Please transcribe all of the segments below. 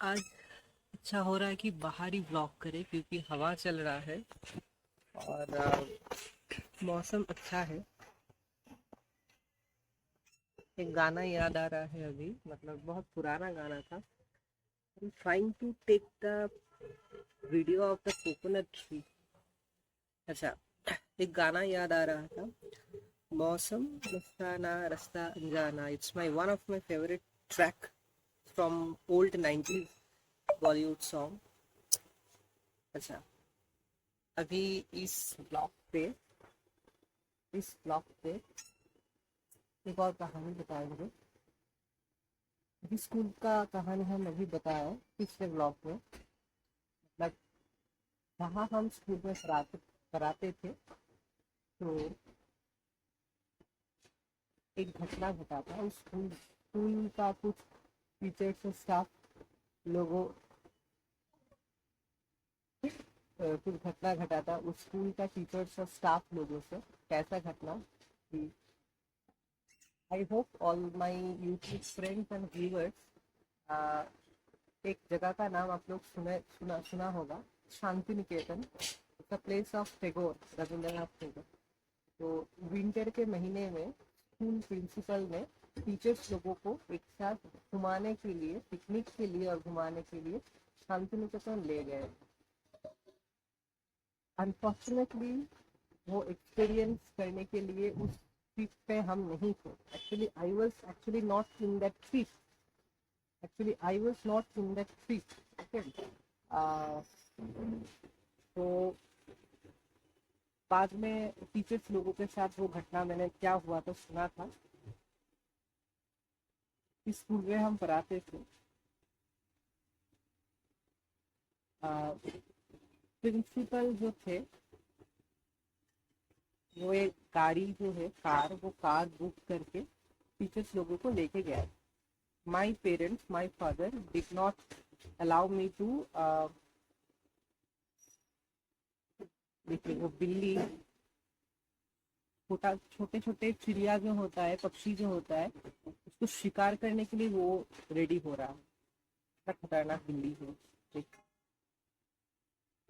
आज अच्छा हो रहा है कि बाहर ही व्लॉग करें क्योंकि हवा चल रहा है और मौसम अच्छा है। एक गाना याद आ रहा है अभी, मतलब बहुत पुराना गाना था। I'm trying to take the video of the coconut tree। अच्छा, एक गाना याद आ रहा था, मौसम मस्ताना रास्ता अनजाना। It's my one of my favourite track from old 90s Bollywood song. अच्छा, अभी इस ब्लॉग पे इस ब्लॉग पे एक और कहानी बताएंगे। अभी स्कूल का कहानी हम अभी बताया पिछले ब्लॉग में। मतलब जहाँ हम स्कूल में कराते कराते थे, तो एक घटना घटा था। उस स्कूल का कुछ टीचर्स और स्टाफ लोगों कुछ घटना घटा था उस स्कूल का टीचर्स और स्टाफ लोगों से। कैसा घटना कि I hope all my YouTube friends and viewers, एक जगह का नाम आप लोग सुना होगा, Shantiniketan. The place of Tagore, Rabindranath Tagore. तो विंटर के महीने में स्कूल प्रिंसिपल ने टीचर्स लोगों को एक साथ घुमाने के लिए, पिकनिक के लिए और घुमाने के लिए शांति निकेतन ले गए। अनफॉर्चुनेटली वो एक्सपीरियंस करने के लिए उस ट्रिप पे हम नहीं थे। Actually I was actually not in that trip. Okay. तो बाद में टीचर्स लोगों के साथ वो घटना मैंने क्या हुआ तो सुना था। इस स्कूल में हम पढ़ाते थे। प्रिंसिपल जो थे, वो एक गाड़ी जो है कार, वो कार बुक करके टीचर्स लोगों को लेके गया। My parents, my father did not allow me to, देखिए वो बिल्ली, छोटे छोटे चिड़िया जो होता है, पक्षी जो होता है, उसको शिकार करने के लिए वो रेडी हो रहा है। इतना खतरनाक बिल्ली है। ठीक,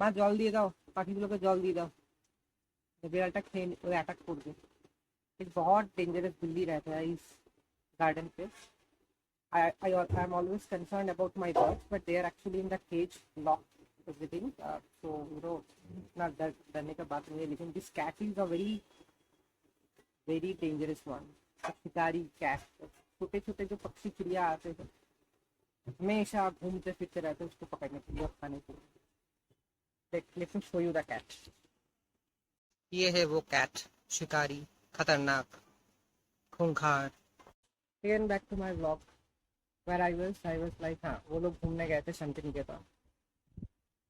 মা জল দিয়ে দাও, পাখিগুলোকে জল দিয়ে দাও, বিড়ালটা খেয়ে ওই অ্যাটাক করবে। एक बहुत डेंजरस बिल्ली रहता है इस गार्डन पे। I am always concerned about my birds, but they are actually in the cage, locked, everything. So इतना डरने का बात नहीं है, लेकिन this cat is a very dangerous one। शिकारी कैट, छोटे छोटे जो पक्षी चिड़िया आते हैं, हमेशा घूमते फिरते रहते हैं उसको पकड़ने के लिए और खाने के लिए। Let me show you the cat. ये है वो कैट, शिकारी, खतरनाक, खूंखार। Again back to my vlog where I was like, हाँ वो लोग घूमने गए थे शांति निकेतन।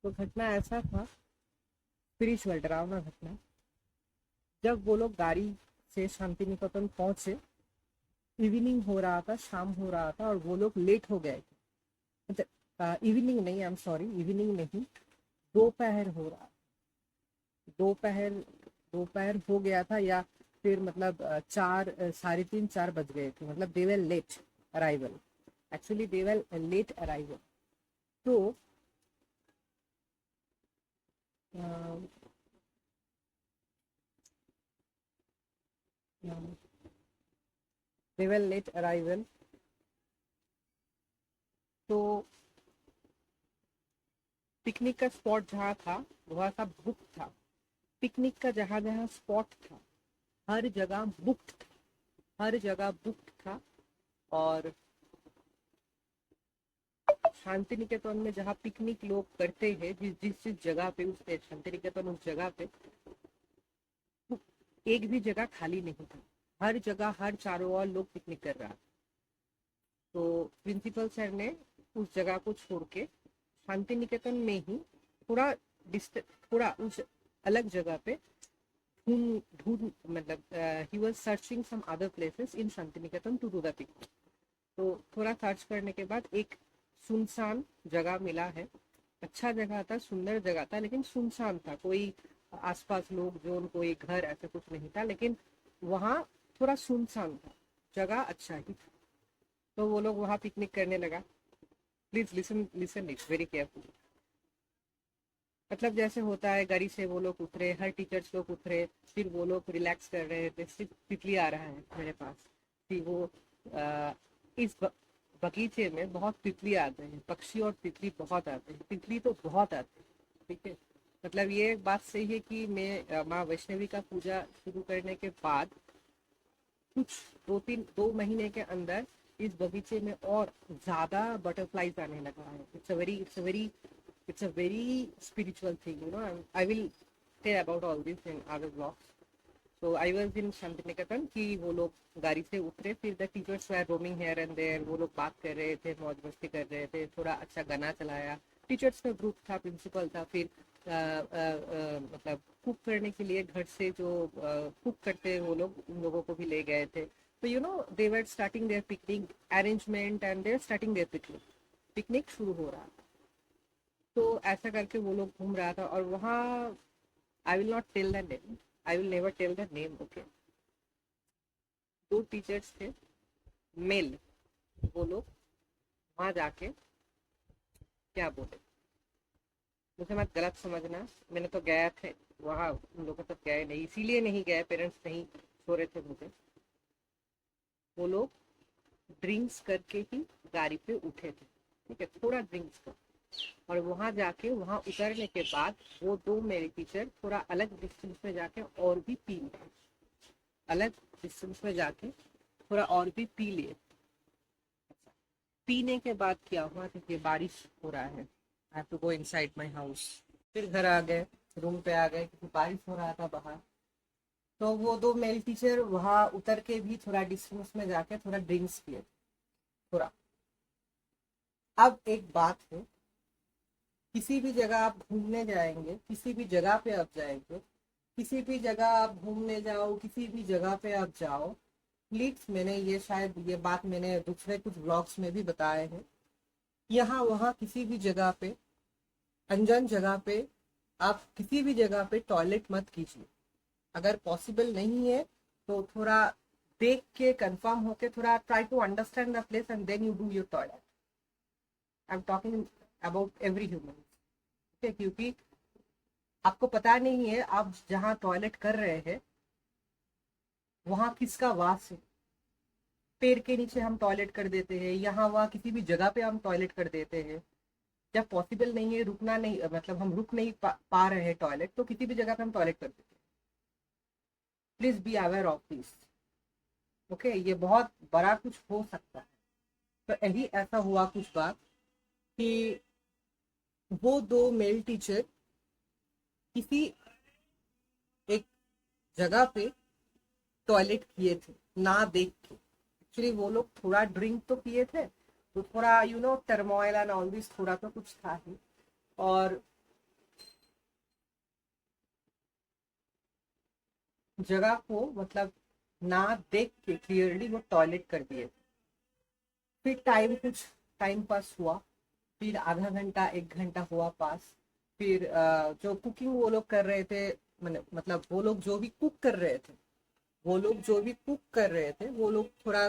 तो घटना ऐसा था, स्पिरिचुअल डरावना घटना। जब वो लोग गाड़ी से शांति निकेतन पहुंचे, इवनिंग हो रहा था, शाम हो रहा था और वो लोग लेट हो गए थे। मतलब इवनिंग नहीं, आई एम सॉरी, इवनिंग नहीं, दोपहर हो रहा, दोपहर दोपहर हो गया था, या फिर मतलब चार, साढ़े तीन चार बज गए थे। मतलब they were late arrival, actually they were late arrival. तो दे वर लेट अराइवल। तो पिकनिक का स्पॉट जहाँ था वह सब बुक था। पिकनिक का जहाँ जहाँ स्पॉट था, हर जगह बुक्ड था, हर जगह बुक्ड था। और शांति निकेतन में जहाँ पिकनिक लोग करते हैं, जिस जिस जिस जगह पे, उस शांति निकेतन उस जगह पे एक भी जगह खाली नहीं था। हर जगह, हर चारों ओर लोग पिकनिक कर रहा। तो प्रिंसिपल सर ने उस जगह को छोड़ के शांति निकेतन में ही थोड़ा थोड़ा उस अलग जगह पे ढूंढ ढूंढ मतलब ही was searching some other places in Shantiniketan to do the picnic. तो थोड़ा सर्च करने के बाद एक सुनसान जगह मिला है। अच्छा जगह था, सुंदर जगह था, लेकिन सुनसान था। कोई आसपास लोग जो, कोई घर ऐसा कुछ नहीं था, लेकिन वहाँ थोड़ा सुनसान था, जगह अच्छा ही था। तो वो लोग वहाँ पिकनिक करने लगा। Please listen listen it very carefully. मतलब जैसे होता है, गाड़ी से वो लोग उतरे, हर टीचर्स लोग उतरे, फिर वो लोग रिलैक्स कर रहे थे, सिर्फ तितली आ रहा है मेरे पास। कि वो इस बगीचे में बहुत तितली आते हैं, पक्षी और तितली बहुत आते हैं, तितली तो बहुत आते हैं। ठीक है, मतलब ये बात सही है कि मैं माँ वैष्णवी का पूजा शुरू करने के बाद कुछ 2 महीने के अंदर इस बगीचे में और ज्यादा बटरफ्लाईज आने लगा है। It's a very spiritual thing, I will tell about all this in other blogs. तो I was in Shanti Niketan कि वो लोग गाड़ी से उतरे, फिर the teachers were roaming here and there, वो लोग बात कर रहे थे, मौज मस्ती कर रहे थे, थोड़ा अच्छा गाना चलाया। टीचर्स का ग्रुप था, प्रिंसिपल था, फिर मतलब कुक करने के लिए घर से जो कुक करते हैं वो लोग, उन लोगों को भी ले गए थे। तो they were starting their picnic arrangement and their starting their picnic. Picnic शुरू हो रहा था, तो ऐसा करके वो लोग घूम रहा था। और वहाँ I will not tell the name, I will never tell the name, okay. 2 teachers थे, मेल। वो लोग वहां जाके क्या बोले, मुझे मत गलत समझना, मैंने तो गया थे वहाँ, उन लोगों तक गए नहीं, इसीलिए नहीं गए, पेरेंट्स नहीं छोड़े थे मुझे। वो लोग ड्रिंक्स करके ही गाड़ी पे उठे थे, ठीक है, थोड़ा ड्रिंक्स कर। और वहां जाके, वहां उतरने के बाद वो 2 मेरे टीचर थोड़ा अलग डिस्टेंस में जाके और भी पी लिए, अलग डिस्टेंस में जाके थोड़ा और भी पी लिए। पीने के बाद क्या हुआ, देखिए बारिश हो रहा है, I have to go inside my house. फिर घर आ गए, रूम पे आ गए, क्योंकि बारिश हो रहा था बाहर। तो वो 2 मेल टीचर वहां उतर के भी थोड़ा डिस्टेंस में जाके थोड़ा ड्रिंक्स किए, थोड़ा। अब एक बात है, किसी भी जगह आप घूमने जाएंगे, किसी भी जगह पे आप जाएंगे, किसी भी जगह आप घूमने जाओ, किसी भी जगह पे आप जाओ, प्लीज, मैंने ये शायद ये बात मैंने दूसरे कुछ ब्लॉग्स में भी बताए हैं, यहाँ वहाँ किसी भी जगह पे, अनजान जगह पे, आप किसी भी जगह पे टॉयलेट मत कीजिए। अगर पॉसिबल नहीं है तो थोड़ा देख के कंफर्म होके थोड़ा try to understand the place and then you do your toilet. I am talking about every human, ठीक है, क्योंकि आपको पता नहीं है आप जहाँ टॉयलेट कर रहे हैं वहां किसका वास है। पेड़ के नीचे हम टॉयलेट कर देते हैं, यहाँ वहाँ किसी भी जगह पे हम टॉयलेट कर देते हैं। जब पॉसिबल नहीं है, रुकना नहीं, मतलब हम रुक नहीं पा रहे हैं टॉयलेट, तो किसी भी जगह पे हम टॉयलेट कर देते हैं। Please be aware of this, okay. ये बहुत बड़ा कुछ हो सकता है। तो यही ऐसा हुआ कुछ बात कि वो 2 मेल टीचर किसी एक जगह पे टॉयलेट किए थे ना देख के। एक्चुअली वो लोग थोड़ा ड्रिंक तो किए थे, तो थोड़ा टर्मोइल एंड ऑल दिस थोड़ा तो कुछ था ही। और जगह को मतलब ना देख के क्लियरली वो टॉयलेट कर दिए। फिर कुछ टाइम पास हुआ, फिर आधा घंटा 1 घंटा हुआ पास। फिर जो कुकिंग वो लोग कर रहे थे, मतलब वो लोग जो भी कुक कर रहे थे, वो लोग थोड़ा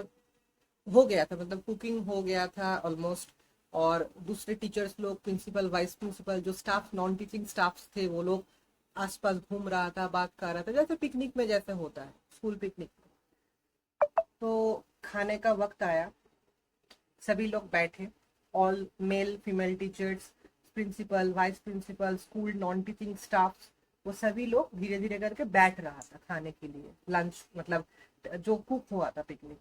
हो गया था, मतलब कुकिंग हो गया था ऑलमोस्ट। और दूसरे टीचर्स लोग, प्रिंसिपल, वाइस प्रिंसिपल, जो स्टाफ, नॉन टीचिंग स्टाफ थे, वो लोग आसपास घूम रहा था, बात कर रहा था, जैसे पिकनिक में जैसे होता है, स्कूल पिकनिक। तो खाने का वक्त आया, सभी लोग बैठे, all male female teachers, principal, vice principal, school non teaching staff, वो सभी लोग धीरे धीरे करके बैठ रहा था खाने के लिए, लंच मतलब जो कुक हुआ था पिकनिक।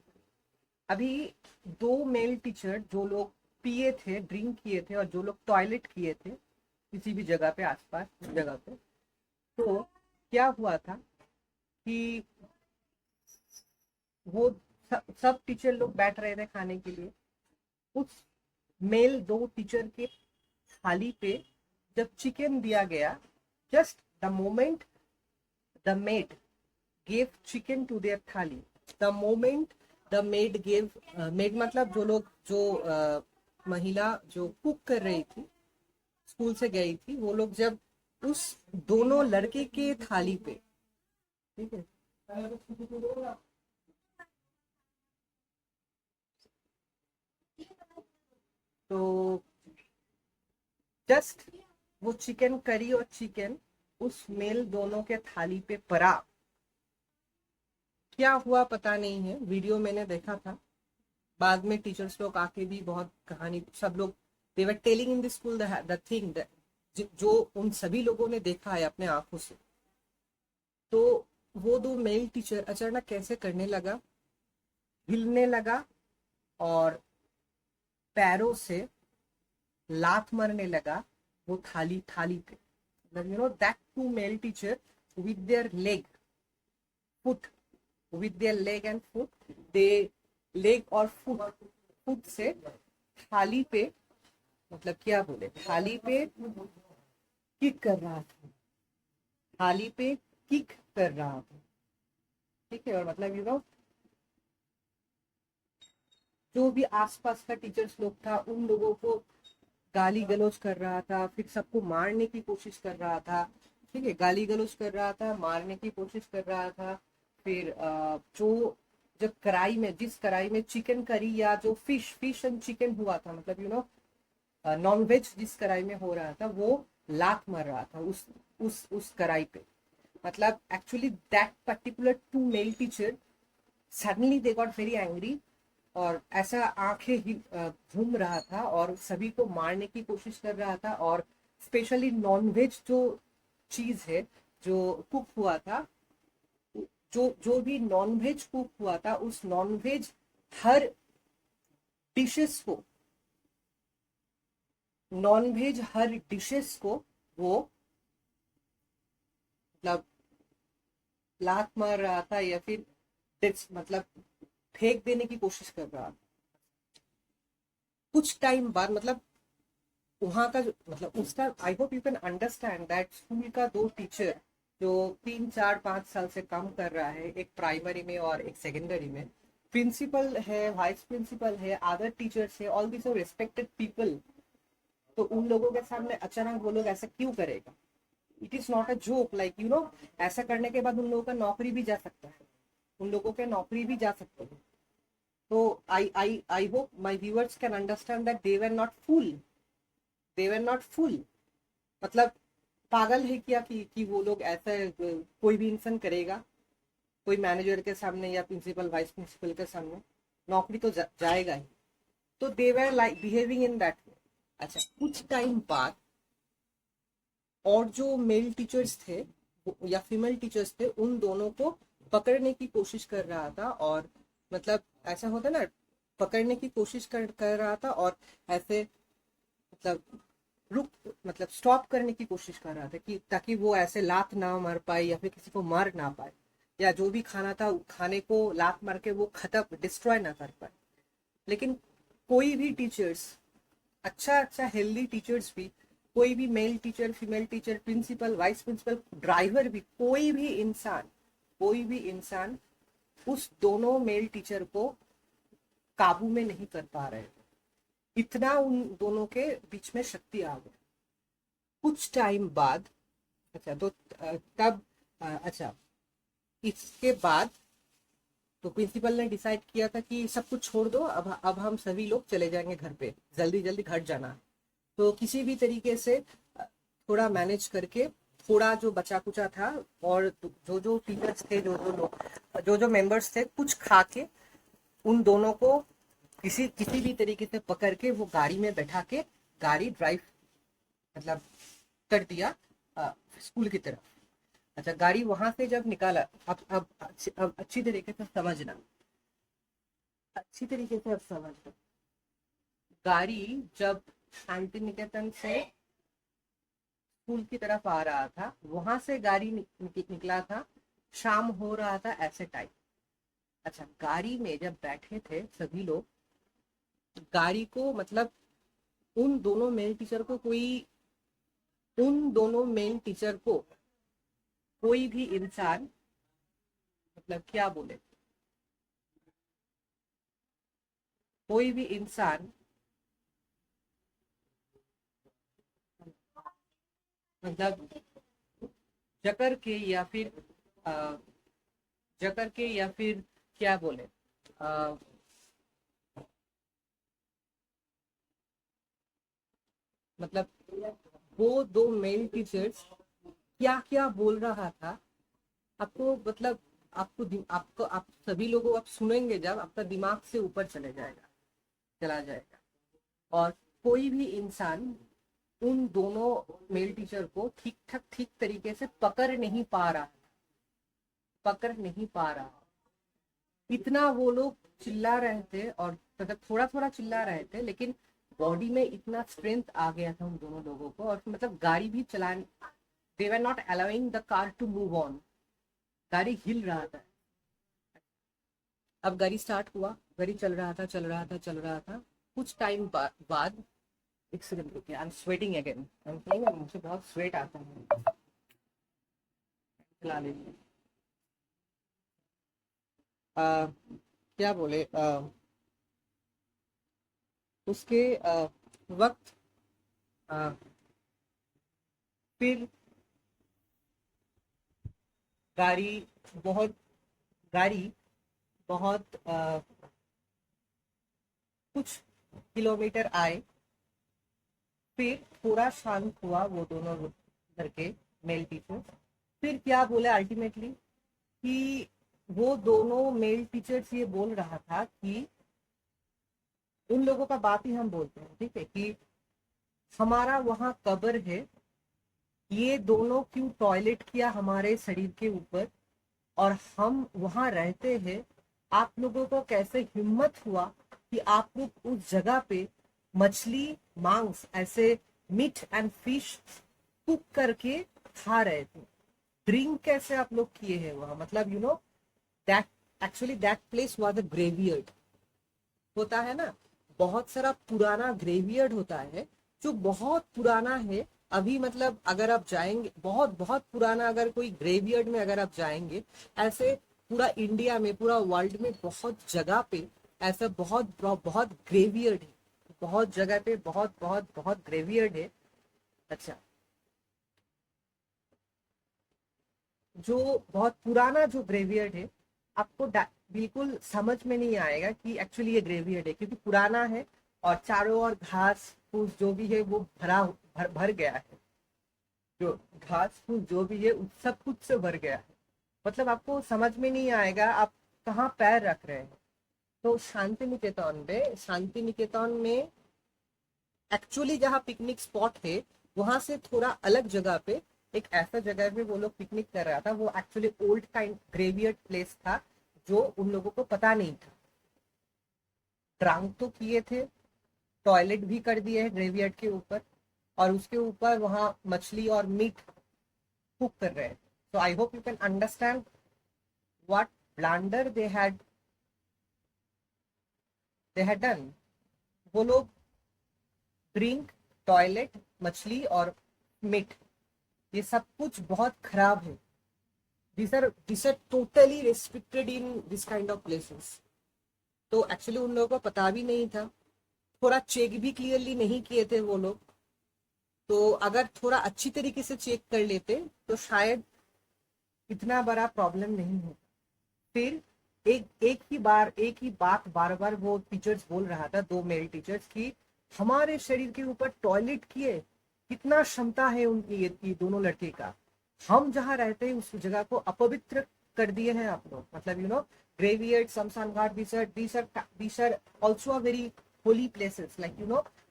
अभी 2 मेल टीचर जो लोग पिए थे, ड्रिंक किए थे, और जो लोग टॉयलेट किए थे किसी भी जगह पे, आसपास जगह पे, तो क्या हुआ था कि वो सब टीचर लोग बैठ रहे थे खाने के लिए। उस मेल 2 टीचर के थाली पे जब चिकन दिया गया, just the moment the made gave chicken to their thali, the moment the maid gave, maid मतलब जो लोग, जो महिला जो कुक कर रही थी, स्कूल से गई थी, वो लोग जब उस दोनों लड़के के थाली पे, ठीक है, तो जस्ट वो चिकन करी और चिकन उस मेल दोनों के थाली पे पड़ा। क्या हुआ पता नहीं है, वीडियो मैंने देखा था, बाद में टीचर्स लोग आके भी बहुत कहानी सब लोग they were telling in the school the thing जो उन सभी लोगों ने देखा है अपने आंखों से। तो वो दो मेल टीचर अचानक कैसे करने लगा, हिलने लगा और पैरों से लात मारने लगा वो थाली थाली पे। मतलब you know that two male teacher with their leg foot, with their leg and foot, they leg और फुट फुट से थाली पे, मतलब क्या बोले, थाली पे किक कर रहा था, थाली पे किक कर रहा था। ठीक है, और मतलब यू नो जो भी आसपास का टीचर्स लोग था उन लोगों को गाली गलौज कर रहा था, फिर सबको मारने की कोशिश कर रहा था। ठीक है, गाली गलौज कर रहा था, मारने की कोशिश कर रहा था। फिर जो जब कढ़ाई में, जिस कढ़ाई में चिकन करी या जो फिश एंड चिकन हुआ था, मतलब यू नो नॉन वेज जिस कढ़ाई में हो रहा था, वो लात मार रहा था उस कढ़ाई पे। मतलब actually that particular two male teacher suddenly they got very angry और ऐसा आंखें ही घूम रहा था और सभी को मारने की कोशिश कर रहा था। और स्पेशली नॉनवेज जो चीज है जो कुक हुआ था, जो जो भी नॉनवेज कुक हुआ था, उस नॉनवेज हर डिशेस को, नॉनवेज हर डिशेस को वो मतलब लात मार रहा था या फिर मतलब फेंक देने की कोशिश कर रहा था। कुछ टाइम बाद मतलब वहां का जो मतलब उसका, आई hope you can understand that school का दो टीचर जो 3 4 5 साल से काम कर रहा है, एक प्राइमरी में और एक सेकेंडरी में, प्रिंसिपल है, वाइस प्रिंसिपल है, अदर टीचर्स है, ऑल दिस रिस्पेक्टेड पीपल। तो उन लोगों के सामने अचानक वो लोग ऐसा क्यों करेगा? It is not a joke, like you know ऐसा करने के बाद उन लोगों का नौकरी भी जा सकता है, उन लोगों के नौकरी भी जा सकते हैं। तो I hope my viewers can understand that they were not fool, they were not fool. मतलब पागल है क्या कि वो लोग ऐसा कोई भी इंसान करेगा, कोई मैनेजर के सामने या प्रिंसिपल वाइस प्रिंसिपल के सामने? नौकरी तो जाएगा ही। तो they were like behaving in that way. अच्छा, कुछ टाइम बाद और जो मेल टीचर्स थे या फीमेल टीचर्स थे, उन दोनों को पकड़ने की कोशिश कर रहा था। और मतलब ऐसा होता ना, पकड़ने की कोशिश कर रहा था और ऐसे मतलब रुक, मतलब स्टॉप करने की कोशिश कर रहा था कि ताकि वो ऐसे लात ना मार पाए या फिर किसी को मार ना पाए, या जो भी खाना था खाने को लात मार के वो खत्म डिस्ट्रॉय ना कर पाए। लेकिन कोई भी टीचर्स, अच्छा अच्छा हेल्दी टीचर्स भी, कोई भी male teacher, female teacher, principal, vice principal, driver भी, कोई भी इंसान उस दोनों मेल टीचर को काबू में नहीं कर पा रहे। इतना उन दोनों के बीच में शक्ति आ गई। कुछ टाइम बाद, अच्छा तो तब अच्छा, इसके बाद तो प्रिंसिपल ने डिसाइड किया था कि सब कुछ छोड़ दो, अब हम सभी लोग चले जाएंगे घर पे, जल्दी जल्दी घर जाना है। तो किसी भी तरीके से थोड़ा मैनेज करके, थोड़ा जो बचा कुचा था और जो जो टीचर्स थे, जो जो लोग, जो जो मेंबर्स थे, कुछ खा के उन दोनों को किसी किसी भी तरीके से पकड़ के वो गाड़ी में बैठा के गाड़ी ड्राइव मतलब कर दिया स्कूल की तरफ। अच्छा, गाड़ी वहां से जब निकाला, अब अच्छी तरीके से समझना, अच्छी तरीके से अब समझना। गाड़ी जब शांति निकेतन से स्कूल की तरफ आ रहा था, वहां से गाड़ी निकला था, शाम हो रहा था ऐसे टाइम। अच्छा, गाड़ी में जब बैठे थे सभी लोग, गाड़ी को मतलब उन दोनों मेल टीचर को कोई, उन दोनों मेल टीचर को कोई भी इंसान, मतलब क्या बोले, कोई भी इंसान मतलब जकर के या फिर अ, जकर के या फिर क्या बोले, मतलब वो दो मेल टीचर्स क्या क्या बोल रहा था, आपको मतलब आपको आप सभी लोगों आप सुनेंगे जब आपका दिमाग से ऊपर चला जाएगा। और कोई भी इंसान उन दोनों मेल टीचर को ठीक तरीके से पकड़ नहीं पा रहा। इतना वो लोग चिल्ला रहे थे, और मतलब थोड़ा थोड़ा चिल्ला रहे थे, लेकिन बॉडी में इतना स्ट्रेंथ आ गया था उन दोनों लोगों को, और मतलब गाड़ी भी चलाने, they were not allowing the car to move on. गाड़ी हिल रहा था। अब गाड़ी स्टार्ट हुआ, गाड़ी चल रहा था। कुछ टाइम बाद, एक सेकंड रुकिए, आई एम स्वेटिंग अगेन, मुझे बहुत स्वेट आता है। चला लीजिए। क्या बोले, उसके वक्त आ, फिर गाड़ी बहुत गाड़ी बहुत कुछ किलोमीटर आए, फिर थोड़ा शांत हुआ वो दोनों घर के मेल टीचर। फिर क्या बोले अल्टीमेटली, कि वो दोनों मेल टीचर्स ये बोल रहा था कि उन लोगों का बात ही हम बोलते हैं, ठीक है, कि हमारा वहां कब्र है, ये दोनों क्यों टॉयलेट किया हमारे शरीर के ऊपर, और हम वहां रहते हैं, आप लोगों को कैसे हिम्मत हुआ कि आप लोग उस जगह पे मछली, मांस, ऐसे मीट एंड फिश कुक करके खा रहे थे। ड्रिंक कैसे आप लोग किए हैं वहां, मतलब that actually that place was a graveyard. होता है ना, बहुत सारा पुराना ग्रेवियर्ड होता है जो बहुत पुराना है। अभी मतलब अगर आप जाएंगे, बहुत बहुत पुराना, अगर कोई ग्रेवियर्ड में अगर आप जाएंगे, ऐसे पूरा इंडिया में, पूरा वर्ल्ड में बहुत जगह पे ऐसा बहुत बहुत ग्रेवियर्ड है। बहुत जगह पे बहुत बहुत बहुत ग्रेवियर्ड है। अच्छा, जो बहुत पुराना जो ग्रेवियर्ड है, आपको बिल्कुल समझ में नहीं आएगा कि एक्चुअली ये ग्रेवियर्ड है, क्योंकि पुराना है और चारों ओर घास फूस जो भी है वो भर गया है। जो घास फूस जो भी है उस सब कुछ से भर गया है। मतलब आपको समझ में नहीं आएगा आप कहाँ पैर रख रहे हैं। तो शांति निकेतन में एक्चुअली जहाँ पिकनिक स्पॉट है, वहां से थोड़ा अलग जगह पे एक ऐसा जगह पे वो लोग पिकनिक कर रहा था। वो actually old kind graveyard place था, जो उन लोगों को पता नहीं था। ड्रंक तो किए थे, टॉयलेट भी कर दिए है ग्रेवियर्ड के ऊपर, और उसके ऊपर वहां मछली और मीट कुक कर रहे हैं। So I hope you can understand what blunder they had done. वो लोग ड्रिंक, टॉयलेट, मछली और मीट, ये सब कुछ बहुत खराब है। These are totally restricted in this kind of places. तो एक्चुअली उन लोगों को पता भी नहीं था, थोड़ा चेक भी क्लियरली नहीं किए थे वो लोग। तो अगर थोड़ा अच्छी तरीके से चेक कर लेते तो शायद इतना बड़ा प्रॉब्लम नहीं होता। फिर एक ही बात बार बार वो टीचर्स बोल रहा था, दो मेल टीचर्स, की हमारे शरीर के ऊपर टॉयलेट किए, कितना क्षमता है उनकी, ये दोनों लड़के का। हम जहाँ रहते हैं उस जगह को अपवित्र कर दिए हैं आप लोग। मतलब graveyard, Samsan Ghat, these are also a very holy places, like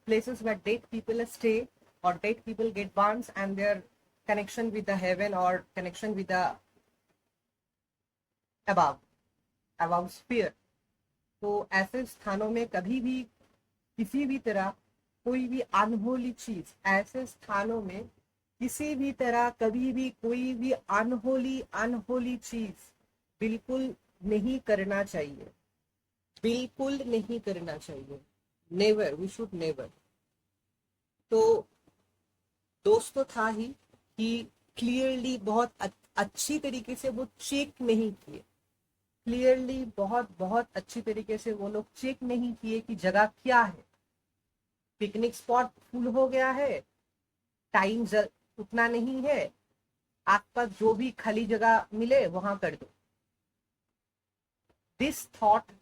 places where dead people stay, or dead people get burns, and their connection with the heaven or connection with the above above sphere। तो ऐसे स्थानों में कभी भी किसी भी तरह कोई भी अनहोली चीज, ऐसे स्थानों में किसी भी तरह कभी भी कोई भी अनहोली अनहोली चीज बिल्कुल नहीं करना चाहिए। बिल्कुल नहीं करना चाहिए। Never, we should never. तो दोस्त तो था ही कि क्लियरली बहुत अच्छी तरीके से वो चेक नहीं किए। क्लियरली बहुत बहुत अच्छी तरीके से वो लोग चेक नहीं किए कि जगह क्या है। पिकनिक स्पॉट फुल हो गया है, टाइम उतना नहीं है, आसपास जो भी खाली जगह मिले वहां कर दो। This thought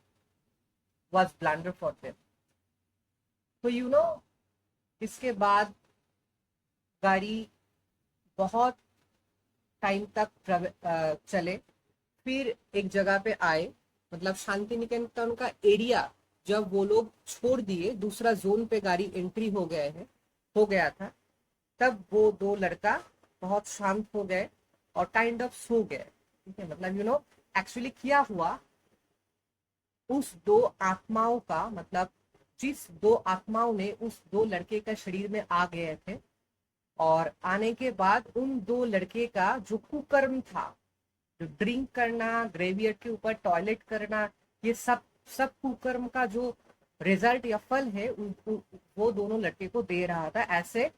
was blunder for them. तो इसके बाद गाड़ी बहुत टाइम तक चले, फिर एक जगह पे आए, मतलब शांति निकेतन का एरिया जब वो लोग छोड़ दिए, दूसरा जोन पे गाड़ी एंट्री हो गया था, तब वो दो लड़का बहुत शांत हो गए और काइंड ऑफ सो गए। ठीक है, मतलब एक्चुअली क्या हुआ, उस दो आत्माओं का मतलब जिस दो आत्माओं ने उस दो लड़के का शरीर में आ गए थे, और आने के बाद उन दो लड़के का जो कुकर्म था, जो ड्रिंक करना, ग्रेवियर्ड के ऊपर टॉयलेट करना, ये सब सब कुकर्म का जो रिजल्ट या फल है वो दोनों लड़के को दे रहा था ऐसे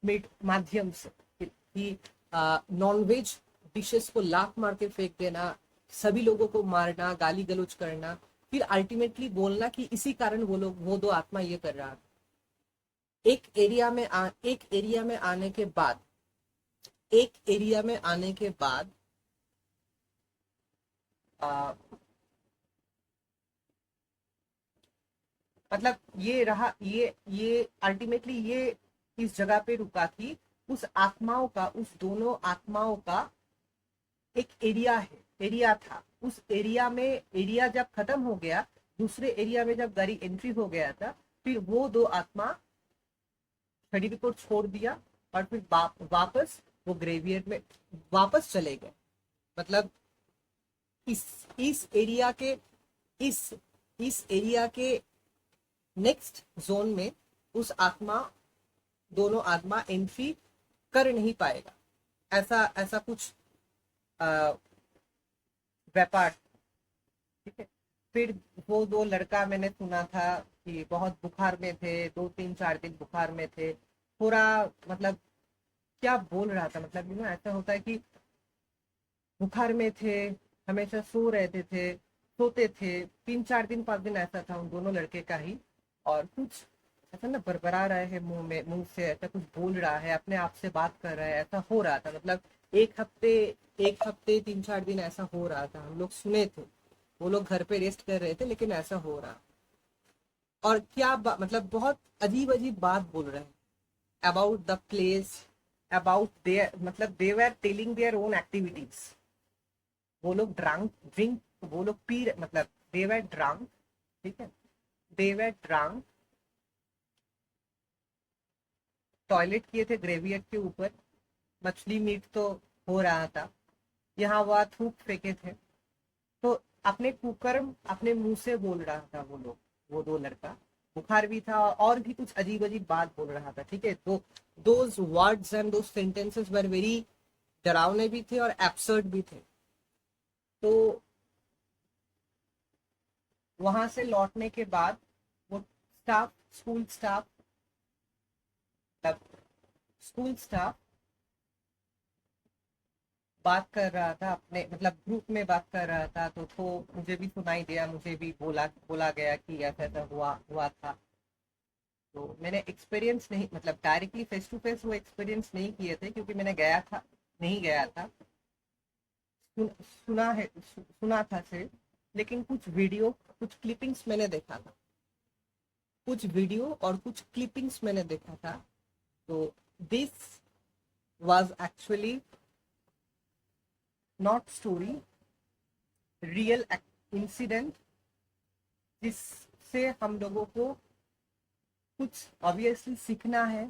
माध्यम से कि नॉनवेज डिशेस को लात मार के फेंक देना, सभी लोगों को मारना, गाली गलौज करना, फिर अल्टीमेटली बोलना कि इसी कारण वो दो आत्मा ये कर रहा था। एक एरिया में आने के बाद आ, मतलब ये रहा, ये अल्टीमेटली ये इस जगह पे रुका कि उस दोनों आत्माओं का एक एरिया था। उस एरिया जब खत्म हो गया, दूसरे एरिया में जब गाड़ी एंट्री हो गया था, फिर वो दो आत्मा शरीर को छोड़ दिया और फिर वापस वो ग्रेवियर्ड में वापस चले गए। मतलब इस इस एरिया के इस इस एरिया के नेक्स्ट जोन में दोनों आत्मा एंट्री कर नहीं पाएगा। ऐसा कुछ व्यापार। ठीक है, फिर वो दो लड़का मैंने सुना था कि बहुत बुखार में थे, 2 3 4 दिन बुखार में थे, पूरा मतलब क्या बोल रहा था, मतलब ऐसा होता है कि बुखार में थे, हमेशा सोते थे, 3 4 दिन 5 दिन ऐसा था उन दोनों लड़के का ही। और कुछ ऐसा ना बरबरा रहे हैं मुंह से ऐसा कुछ बोल रहा है, अपने आप से बात कर रहा है, ऐसा हो रहा था। मतलब एक हफ्ते 3 4 दिन ऐसा हो रहा था, हम लोग सुने थे। वो लोग घर पे रेस्ट कर रहे थे लेकिन ऐसा हो रहा। और क्या मतलब बहुत अजीब अजीब बात बोल रहे हैं about the place, about there, मतलब they were telling their own activities. वो लोग ड्रिंक वो लोग मतलब दे वर ड्रंक। ठीक है, दे वर ड्रंक, टॉयलेट किए थे ग्रेवियर्ड के ऊपर, मछली मीट तो हो रहा था, यहाँ वहाँ थूक फेंके थे। तो अपने कुकर्म अपने मुंह से बोल रहा था वो दो लड़का, बुखार भी था और भी कुछ अजीब अजीब बात बोल रहा था। ठीक है, तो those words and those sentences were very डरावने भी थे और एब्सर्ड भी थे। तो वहां से लौटने के बाद वो स्कूल स्टाफ स्कूल स्टाफ बात कर रहा था अपने मतलब ग्रुप में बात कर रहा था, तो मुझे भी सुनाई दिया, मुझे भी बोला गया कि ऐसा ऐसा हुआ था। तो मैंने एक्सपीरियंस नहीं, मतलब डायरेक्टली फेस टू फेस वो एक्सपीरियंस नहीं किए थे क्योंकि मैंने नहीं गया था। सुना था सिर्फ, लेकिन कुछ वीडियो कुछ क्लिपिंग्स मैंने देखा था, कुछ वीडियो और कुछ क्लिपिंग्स मैंने देखा था। तो this was actually not story, real incident, जिससे हम लोगों को कुछ ऑब्वियसली सीखना है।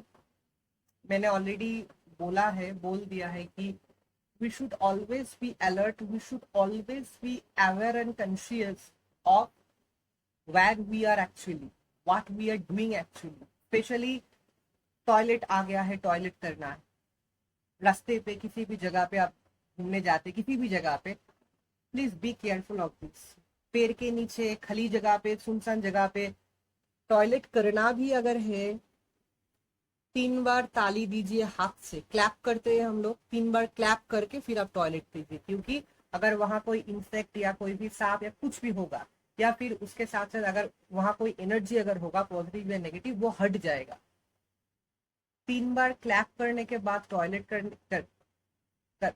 मैंने ऑलरेडी बोल दिया है कि we should always be alert, we should always be aware and conscious of where we are actually, what we are doing actually, especially toilet आ गया है, टॉयलेट करना है, रास्ते पे किसी भी जगह पे आप घूमने जाते, किसी भी जगह पे, please be careful of this. पेड़ के नीचे, खाली जगह पे, सुनसान जगह पे टॉयलेट करना भी अगर है, 3 बार ताली दीजिए, हाथ से क्लैप करते हैं हम लोग, 3 बार क्लैप करके फिर आप टॉयलेट कीजिए, क्योंकि अगर वहां कोई इंसेक्ट या कोई भी सांप या कुछ भी होगा, या फिर उसके साथ साथ अगर वहां कोई एनर्जी अगर होगा पॉजिटिव या नेगेटिव, वो हट जाएगा। 3 बार क्लैप करने के बाद टॉयलेट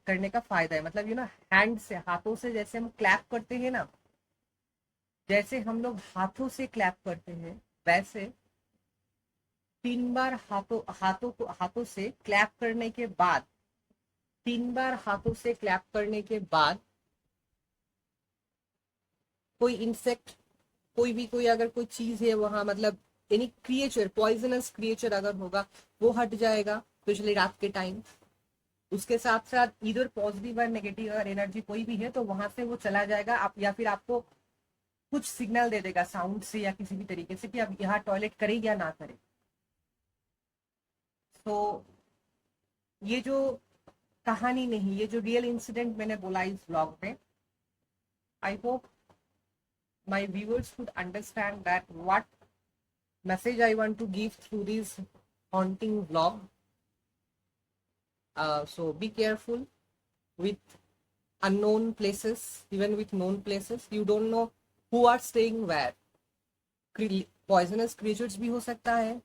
करने का फायदा है, मतलब हैंड से, हाथों से जैसे हम क्लैप करते हैं ना, जैसे हम लोग हाथों से क्लैप करते हैं, वैसे 3 बार हाथों से क्लैप करने के बाद, 3 बार हाथों से क्लैप करने के बाद कोई इंसेक्ट, कोई अगर कोई चीज है वहां, मतलब एनी क्रिएचर, पॉइजनस क्रिएचर अगर होगा वो हट जाएगा, स्पेशली रात के टाइम। उसके साथ साथ इधर पॉजिटिव और नेगेटिव अगर एनर्जी कोई भी है तो वहां से वो चला जाएगा। आप या फिर आपको कुछ सिग्नल दे देगा साउंड से या किसी भी तरीके से कि आप यहाँ टॉयलेट करें या ना करें। तो ये जो कहानी नहीं, ये जो रियल इंसिडेंट मैंने बोला इस ब्लॉग में, I hope my viewers could understand that what message I want to give through this haunting vlog. So be careful with unknown places, even with known places. You don't know who are staying where. Poisonous creatures भी हो सकता है,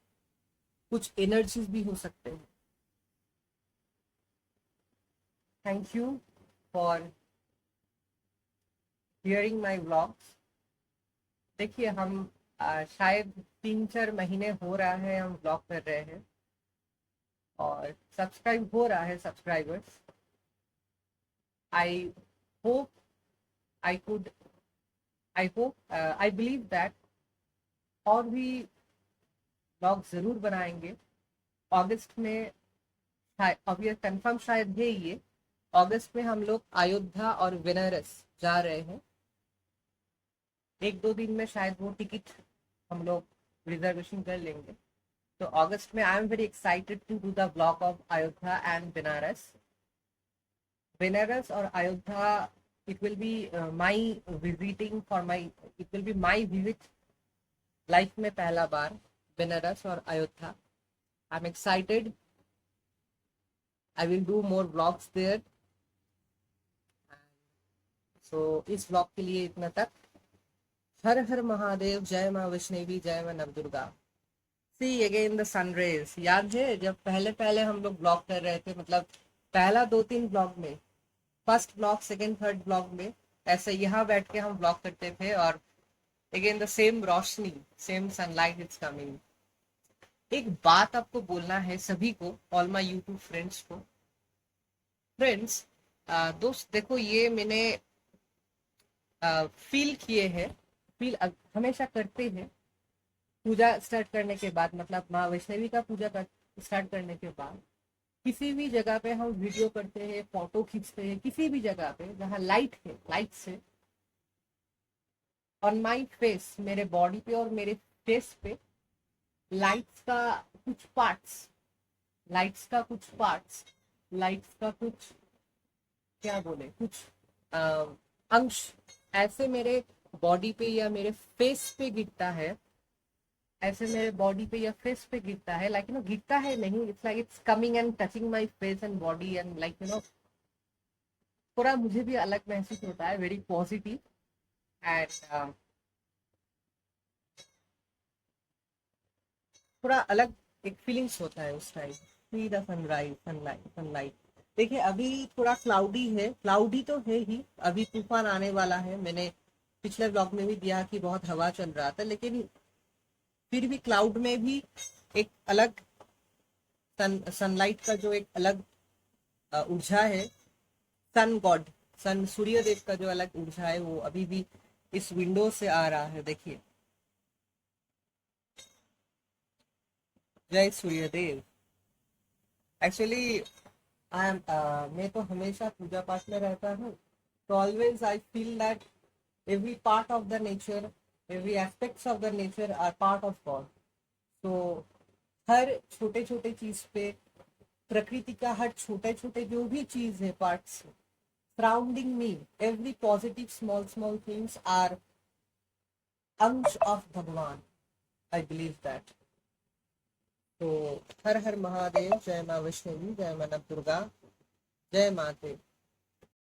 कुछ energies भी हो सकते हैं. Thank you for hearing my vlogs. देखिए हम शायद 3-4 महीने हो रहा है हम ब्लॉग कर रहे हैं और सब्सक्राइब हो रहा है subscribers. I hope I believe that और भी ब्लॉग जरूर बनाएंगे अगस्त में। अब ये कंफर्म शायद है, ये अगस्त में हम लोग अयोध्या और बनारस जा रहे हैं। 1-2 दिन में शायद वो टिकट हम लोग रिजर्वेशन कर लेंगे। तो अगस्त में I am very excited to do the blog of Ayodhya and Banaras और Ayodhya. It will be my visiting for my, it will be my visit life में पहला बार बनारस और Ayodhya. I am excited, I will do more blogs there. So इस blog के लिए इतना तक। हर हर महादेव, जय माँ वैष्णवी, जय माँ Navdurga. See again the sun rays. याद है जब पहले पहले हम लोग ब्लॉग कर रहे थे, मतलब पहला 2-3 ब्लॉग में, first blog, second, third blog में ऐसे यहाँ बैठ के हम ब्लॉग करते थे और again the same Roshni, same sunlight is coming. एक बात आपको बोलना है सभी को, ऑल माय यूट्यूब फ्रेंड्स को। फ्रेंड्स, दोस्त देखो, ये मैंने फील किए हैं, फील हमेशा करते हैं पूजा स्टार्ट करने के बाद, मतलब माँ वैष्णवी का पूजा स्टार्ट करने के बाद किसी भी जगह पे हम वीडियो करते हैं, फोटो खींचते हैं, किसी भी जगह पे जहाँ लाइट है, लाइट से ऑन माई फेस, मेरे बॉडी पे और मेरे फेस पे लाइट्स का कुछ पार्ट्स, लाइट्स का कुछ पार्ट्स, लाइट्स का कुछ, क्या बोले, कुछ अंश ऐसे मेरे बॉडी पे या मेरे फेस पे गिरता है, ऐसे मेरे बॉडी पे या फेस पे गिरता है, लाइक यू नो, गिरता है नहीं, it's like it's coming and touching my face and body and like you know, थोड़ा मुझे भी अलग महसूस होता है, वेरी पॉजिटिव एंड थोड़ा अलग एक फीलिंग्स होता है उस time. See the sunrise, sunlight, sunlight. देखिए अभी थोड़ा क्लाउडी है, क्लाउडी तो है ही, अभी तूफान आने वाला है। मैंने पिछले ब्लॉग में भी दिया कि बहुत हवा चल रहा था, लेकिन फिर भी क्लाउड में भी एक अलग सनलाइट का जो एक अलग ऊर्जा है, सन गॉड, सन सूर्य देव का जो अलग ऊर्जा है वो अभी भी इस विंडो से आ रहा है। देखिए, जय सूर्यदेव। एक्चुअली मैं तो हमेशा पूजा पाठ में रहता हूँ, तो always I feel that every part of the nature, every aspects of the nature are part of God. So हर छोटे छोटे चीज पे, प्रकृति का हर छोटे छोटे जो भी चीज है, parts surrounding me, every positive small small things are अंश ऑफ भगवान। I believe that. तो हर हर महादेव, जय माँ वैष्णवी, जय माँ नवदुर्गा, जय माते।